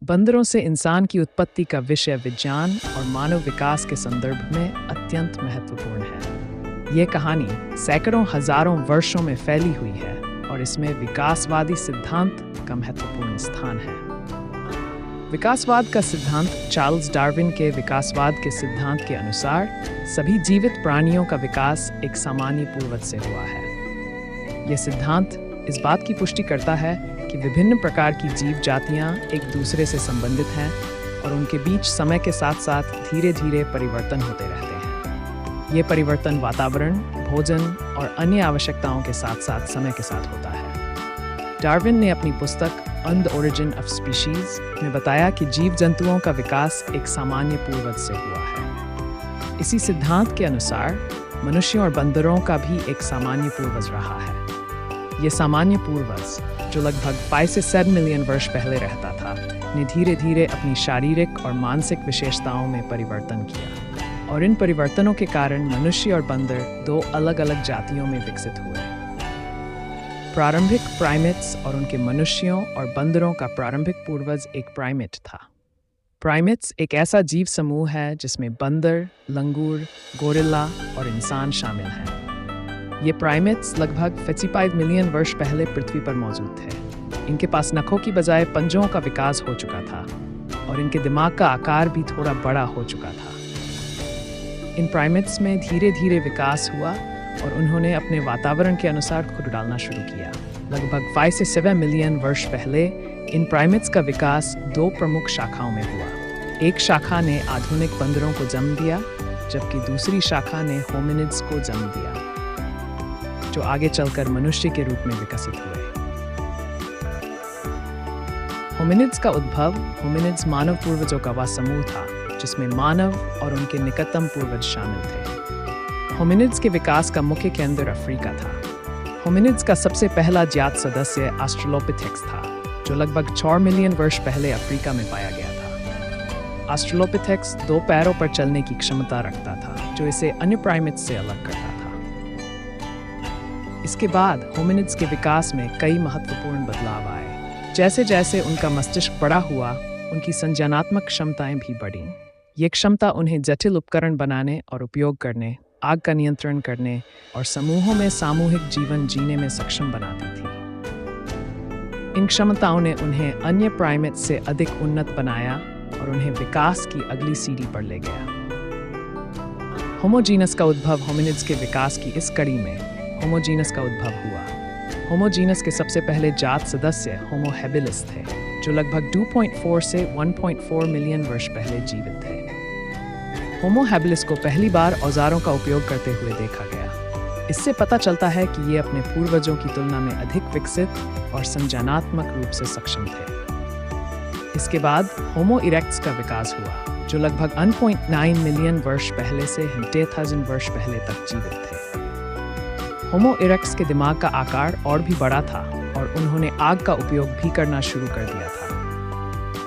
बंदरों से इंसान की उत्पत्ति का विषय विज्ञान और मानव विकास के संदर्भ में अत्यंत महत्वपूर्ण है। ये कहानी सैकड़ों हजारों वर्षों में फैली हुई है और इसमें विकासवादी सिद्धांत का महत्वपूर्ण स्थान है। विकासवाद का सिद्धांत चार्ल्स डार्विन के विकासवाद के सिद्धांत के अनुसार सभी जीवित प्राणियों का विकास एक सामान्य पूर्वज से हुआ है। यह सिद्धांत इस बात की पुष्टि करता है कि विभिन्न प्रकार की जीव जातियां एक दूसरे से संबंधित हैं और उनके बीच समय के साथ साथ धीरे धीरे परिवर्तन होते रहते हैं। ये परिवर्तन वातावरण, भोजन और अन्य आवश्यकताओं के साथ साथ समय के साथ होता है। डार्विन ने अपनी पुस्तक on the origin of species में बताया कि जीव जंतुओं का विकास एक सामान्य पूर्वज से हुआ है। इसी सिद्धांत के अनुसार मनुष्यों और बंदरों का भी एक सामान्य पूर्वज रहा है। ये सामान्य पूर्वज, जो लगभग 5 से 7 मिलियन वर्ष पहले रहता था, ने धीरे धीरे अपनी शारीरिक और मानसिक विशेषताओं में परिवर्तन किया और इन परिवर्तनों के कारण मनुष्य और बंदर दो अलग अलग जातियों में विकसित हुए। प्रारंभिक प्राइमेट्स और उनके मनुष्यों और बंदरों का प्रारंभिक पूर्वज एक प्राइमेट था। प्राइमेट्स एक ऐसा जीव समूह है जिसमें बंदर, लंगूर, गोरिल्ला और इंसान शामिल हैं। ये प्राइमेट्स लगभग 55 मिलियन वर्ष पहले पृथ्वी पर मौजूद थे। इनके पास नखों की बजाय पंजों का विकास हो चुका था और इनके दिमाग का आकार भी थोड़ा बड़ा हो चुका था। इन प्राइमेट्स में धीरे धीरे विकास हुआ और उन्होंने अपने वातावरण के अनुसार खुद डालना शुरू किया। लगभग 5 से 7 मिलियन वर्ष पहले इन प्राइमेट्स का विकास दो प्रमुख शाखाओं में हुआ। एक शाखा ने आधुनिक बंदरों को जन्म दिया, जबकि दूसरी शाखा ने होमिनिड्स को जन्म दिया, जो आगे चलकर मनुष्य के रूप में विकसित हुए। होमिनिड्स का उद्भव होमिनिड्स मानव पूर्वजों का वह समूह था जिसमें मानव और उनके निकटतम पूर्वज शामिल थे। होमिनिड्स के विकास का मुख्य केंद्र अफ्रीका था। होमिनिड्स का सबसे पहला ज्ञात सदस्य ऑस्ट्रेलोपिथेक्स था, जो लगभग 4 मिलियन वर्ष पहले अफ्रीका में पाया गया था। ऑस्ट्रेलोपिथेक्स 2 पैरों पर चलने की क्षमता रखता था, जो इसे अन्य प्राइमेट्स से अलग करता था। इसके बाद होमिनिड्स के विकास में कई महत्वपूर्ण बदलाव आए। जैसे जैसे उनका मस्तिष्क बड़ा हुआ, उनकी संज्ञानात्मक क्षमताएं भी बढ़ीं। ये क्षमता उन्हें जटिल उपकरण बनाने और उपयोग करने, आग का नियंत्रण करने और समूहों में सामूहिक जीवन जीने में सक्षम बनाती थी। इन क्षमताओं ने उन्हें अन्य प्राइमेट्स से अधिक उन्नत बनाया और उन्हें विकास की अगली सीढ़ी पर ले गया। होमोजीनस का उद्भव होमिनिड्स के विकास की इस कड़ी में होमोजीनस का उद्भव हुआ। होमोजीनस के सबसे पहले जात सदस्य होमो हैबिलिस थे, जो लगभग 2.4 से 1.4 मिलियन वर्ष पहले जीवित थे। होमो हैबिलिस को पहली बार औजारों का उपयोग करते हुए देखा गया। इससे पता चलता है कि ये अपने पूर्वजों की तुलना में अधिक विकसित और संज्ञानात्मक रूप से सक्षम थे। इसके बाद होमो इरेक्टस का विकास हुआ, जो लगभग 1.9 मिलियन वर्ष पहले से 10,000 वर्ष पहले तक जीवित थे। होमो इरेक्टस के दिमाग का आकार और भी बड़ा था और उन्होंने आग का उपयोग भी करना शुरू कर दिया था।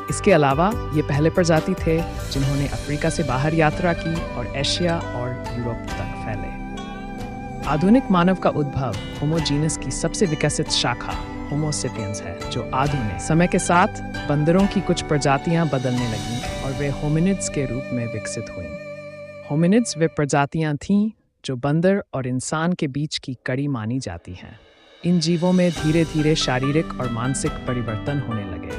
इसके अलावा ये पहले प्रजाति थे जिन्होंने अफ्रीका से बाहर यात्रा की और एशिया और यूरोप तक फैले। आधुनिक मानव का उद्भव होमोजीनस की सबसे विकसित शाखा होमो सेपियंस है, जो आधुनिक समय के साथ बंदरों की कुछ प्रजातियां बदलने लगीं और वे होमिनिड्स के रूप में विकसित हुईं। होमिनिड्स वे प्रजातियां थीं जो बंदर और इंसान के बीच की कड़ी मानी जाती हैं। इन जीवों में धीरे धीरे शारीरिक और मानसिक परिवर्तन होने लगे।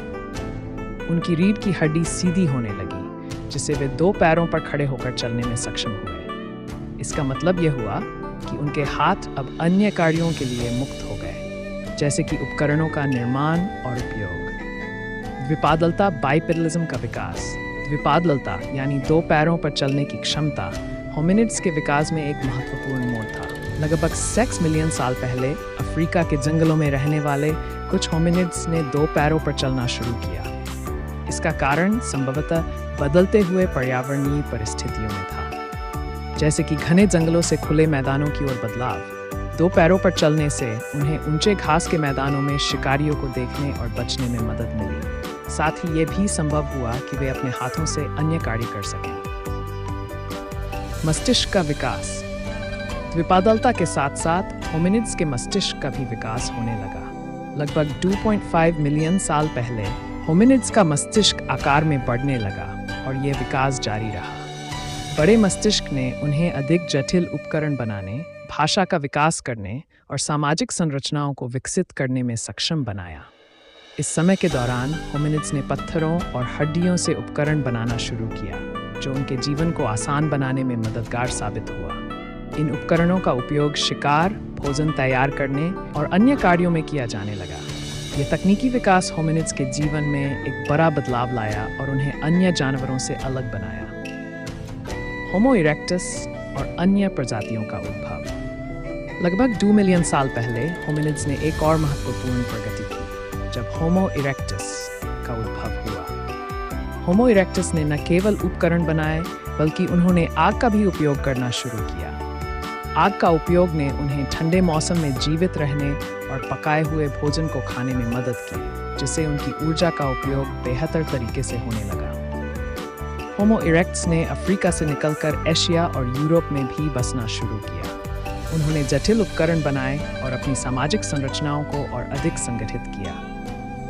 उनकी रीढ़ की हड्डी सीधी होने लगी, जिससे वे 2 पैरों पर खड़े होकर चलने में सक्षम हुए। इसका मतलब यह हुआ कि उनके हाथ अब अन्य कार्यों के लिए मुक्त हो गए, जैसे कि उपकरणों का निर्माण और उपयोग। द्विपादलता बाइपेडलिज्म का विकास। द्विपादलता यानी 2 पैरों पर चलने की क्षमता होमिनिड्स के विकास में एक महत्वपूर्ण मोड़ था। लगभग 6 मिलियन साल पहले अफ्रीका के जंगलों में रहने वाले कुछ होमिनिड्स ने 2 पैरों पर चलना शुरू किया। इसका कारण संभवतः बदलते हुए पर्यावरणीय परिस्थितियों में था, जैसे कि घने जंगलों से खुले मैदानों की ओर बदलाव। 2 पैरों पर चलने से उन्हें ऊंचे घास के मैदानों में शिकारियों को देखने और बचने में मदद मिली। साथ ही ये भी संभव हुआ कि वे अपने हाथों से अन्य कार्य कर सकें। मस्तिष्क का विकास। द्विपादलता के साथ साथ होमिनिड्स के मस्तिष्क का भी विकास होने लगा। लगभग 2.5 मिलियन साल पहले होमिनिड्स का मस्तिष्क आकार में बढ़ने लगा और यह विकास जारी रहा। बड़े मस्तिष्क ने उन्हें अधिक जटिल उपकरण बनाने, भाषा का विकास करने और सामाजिक संरचनाओं को विकसित करने में सक्षम बनाया। इस समय के दौरान होमिनिड्स ने पत्थरों और हड्डियों से उपकरण बनाना शुरू किया, जो उनके जीवन को आसान बनाने में मददगार साबित हुआ। इन उपकरणों का उपयोग शिकार, भोजन तैयार करने और अन्य कार्यों में किया जाने लगा। यह तकनीकी विकास होमिनिड्स के जीवन में एक बड़ा बदलाव लाया और उन्हें अन्य जानवरों से अलग बनाया। होमो इरेक्टस और अन्य प्रजातियों का उद्भव। लगभग 2 मिलियन साल पहले होमिनिड्स ने एक और महत्वपूर्ण प्रगति की, जब होमो इरेक्टस का उद्भव हुआ। होमो इरेक्टस ने न केवल उपकरण बनाए, बल्कि उन्होंने आग का भी उपयोग करना शुरू किया। आग का उपयोग ने उन्हें ठंडे मौसम में जीवित रहने और पकाए हुए भोजन को खाने में मदद की, जिससे उनकी ऊर्जा का उपयोग बेहतर तरीके से होने लगा। होमो इरेक्टस ने अफ्रीका से निकलकर एशिया और यूरोप में भी बसना शुरू किया। उन्होंने जटिल उपकरण बनाए और अपनी सामाजिक संरचनाओं को और अधिक संगठित किया।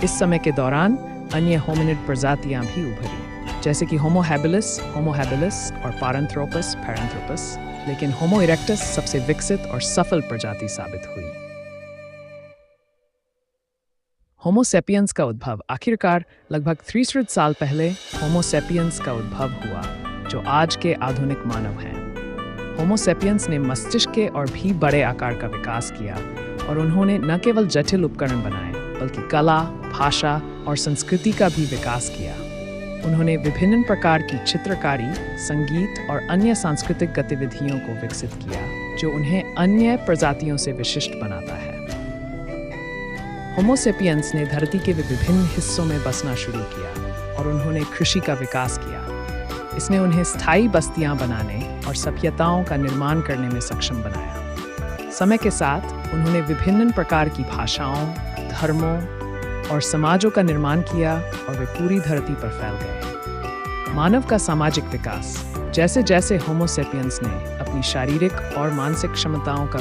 इस समय के दौरान अन्य होमिनिड प्रजातियां भी उभरी, जैसे कि होमो हैबिलिस और पैरांथ्रोपस, लेकिन होमो इरेक्टस सबसे विकसित और सफल प्रजाति साबित हुई। होमो सेपियंस का उद्भव। आखिरकार लगभग 300 साल पहले होमो सेपियंस का उद्भव हुआ, जो आज के आधुनिक मानव हैं। होमो सेपियंस ने मस्तिष्क के और भी बड़े आकार का विकास किया और उन्होंने न केवल जटिल उपकरण बनाए, बल्कि कला, भाषा और संस्कृति का भी विकास किया। उन्होंने विभिन्न प्रकार की चित्रकारी, संगीत और अन्य सांस्कृतिक गतिविधियों को विकसित किया, जो उन्हें अन्य प्रजातियों से विशिष्ट बनाता है। होमो सेपियंस ने धरती के विभिन्न हिस्सों में बसना शुरू किया और उन्होंने कृषि का विकास किया। इसने उन्हें स्थायी बस्तियां बनाने और सभ्यताओं का निर्माण करने में सक्षम बनाया। समय के साथ उन्होंने विभिन्न प्रकार की भाषाओं, धर्मों और समाजों का निर्माण किया और वे पूरी धरती पर फैल गए। मानव का सामाजिक विकास। जैसे जैसे होमो सेपियंस ने अपनी शारीरिक और मानसिक क्षमताओं का